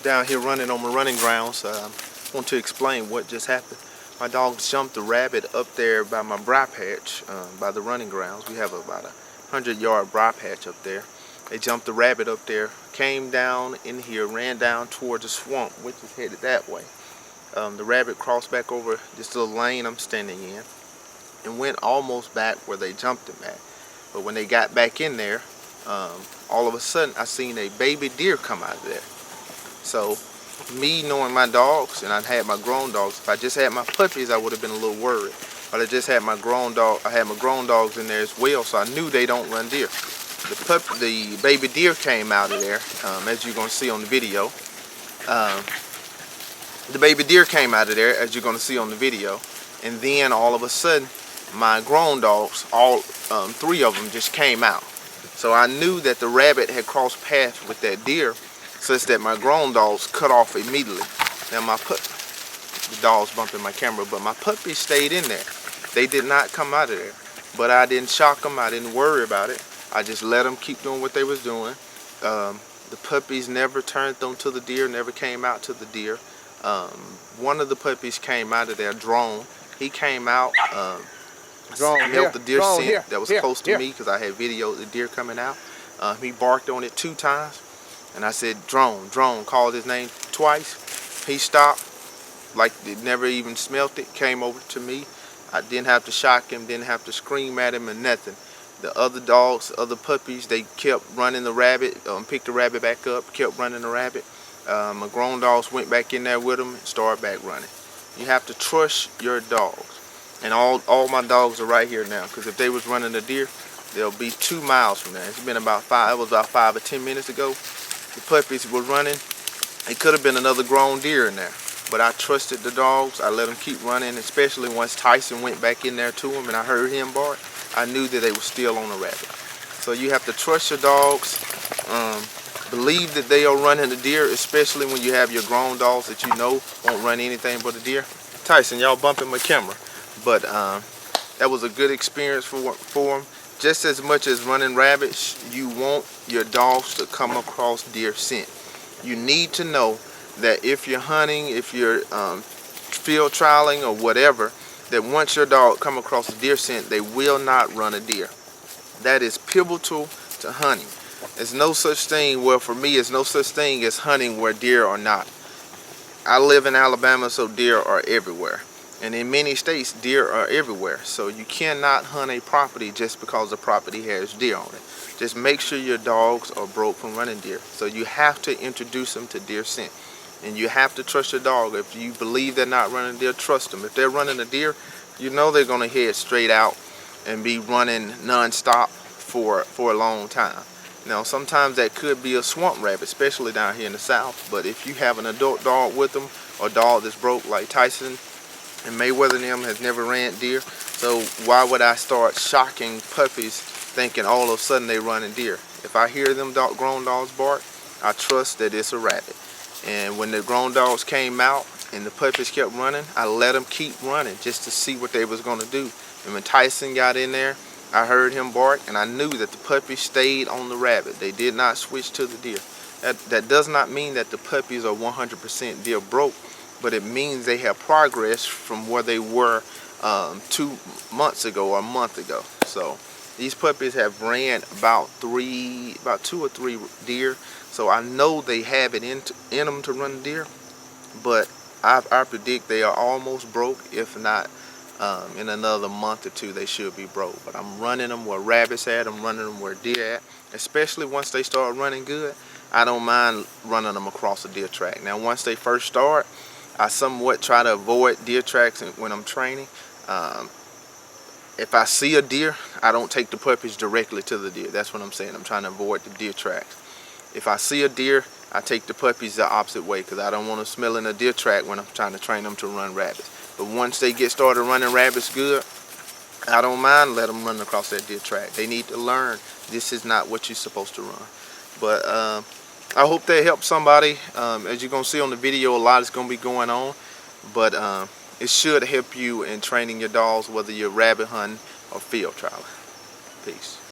down here running on my running grounds. I want to explain what just happened. My dogs jumped a rabbit up there by my bry patch, by the running grounds. We have about a 100-yard bry patch up there. They jumped the rabbit up there, came down in here, ran down towards the swamp, which is headed that way. The rabbit crossed back over this little lane I'm standing in and went almost back where they jumped him at. But when they got back in there, all of a sudden I seen a baby deer come out of there. So me knowing my dogs, and I had my grown dogs, if I just had my puppies I would have been a little worried. But I just had my grown dog, I had my grown dogs in there as well, so I knew they don't run deer. The baby deer came out of there, as you're going to see on the video. The baby deer came out of there, as you're going to see on the video. And then all of a sudden, my grown dogs, all 3 of them, just came out. So I knew that the rabbit had crossed paths with that deer, such that my grown dogs cut off immediately. Now the dogs bumping my camera, but my puppies stayed in there. They did not come out of there. But I didn't shock them, I didn't worry about it. I just let them keep doing what they was doing. The puppies never turned them to the deer, never came out to the deer. One of the puppies came out of there, Drone. He came out, smelled the deer scent that was close to me because I had videoed the deer coming out. He barked on it 2 times. And I said, Drone, Drone, called his name twice. He stopped, like it never even smelt it, came over to me. I didn't have to shock him, didn't have to scream at him or nothing. The other dogs, other puppies, they kept running the rabbit, picked the rabbit back up, kept running the rabbit. My grown dogs went back in there with them and started back running. You have to trust your dogs. And all my dogs are right here now, because if they was running a deer, they'll be 2 miles from there. It's been about 5, it was about 5 or 10 minutes ago. The puppies were running. It could have been another grown deer in there, but I trusted the dogs. I let them keep running, especially once Tyson went back in there to them and I heard him bark. I knew that they were still on the rabbit. So you have to trust your dogs. Believe that they are running a deer, especially when you have your grown dogs that you know won't run anything but a deer. Tyson, y'all bumping my camera, but that was a good experience for them. Just as much as running rabbits, you want your dogs to come across deer scent. You need to know that if you're hunting, if you're field trialing or whatever, that once your dog come across a deer scent, they will not run a deer. That is pivotal to hunting. There's no such thing, well for me, there's no such thing as hunting where deer are not. I live in Alabama, so deer are everywhere. And in many states, deer are everywhere. So you cannot hunt a property just because the property has deer on it. Just make sure your dogs are broke from running deer. So you have to introduce them to deer scent. And you have to trust your dog. If you believe they're not running deer, trust them. If they're running a deer, you know they're going to head straight out and be running non-stop for a long time. Now, sometimes that could be a swamp rabbit, especially down here in the south. But if you have an adult dog with them, or a dog that's broke like Tyson and Mayweather and them has never ran deer, so why would I start shocking puppies thinking all of a sudden they running deer? If I hear them grown dogs bark, I trust that it's a rabbit. And when the grown dogs came out and the puppies kept running, I let them keep running just to see what they was going to do. And when Tyson got in there, I heard him bark and I knew that the puppies stayed on the rabbit. They did not switch to the deer. That does not mean that the puppies are 100% deer broke, but it means they have progressed from where they were 2 months ago or a month ago. So these puppies have ran about 2 or 3 deer. So I know they have it in them to run deer, but I predict they are almost broke. If not, in another month or 2, they should be broke. But I'm running them where rabbits at, I'm running them where deer at. Especially once they start running good, I don't mind running them across a deer track. Now, once they first start, I somewhat try to avoid deer tracks when I'm training. If I see a deer, I don't take the puppies directly to the deer. That's what I'm saying. I'm trying to avoid the deer tracks. If I see a deer, I take the puppies the opposite way because I don't want to smell in a deer track when I'm trying to train them to run rabbits. But once they get started running rabbits good, I don't mind letting them run across that deer track. They need to learn this is not what you're supposed to run. But I hope that helps somebody. As you're going to see on the video, a lot is going to be going on. But it should help you in training your dogs, whether you're rabbit hunting or field trialing. Peace.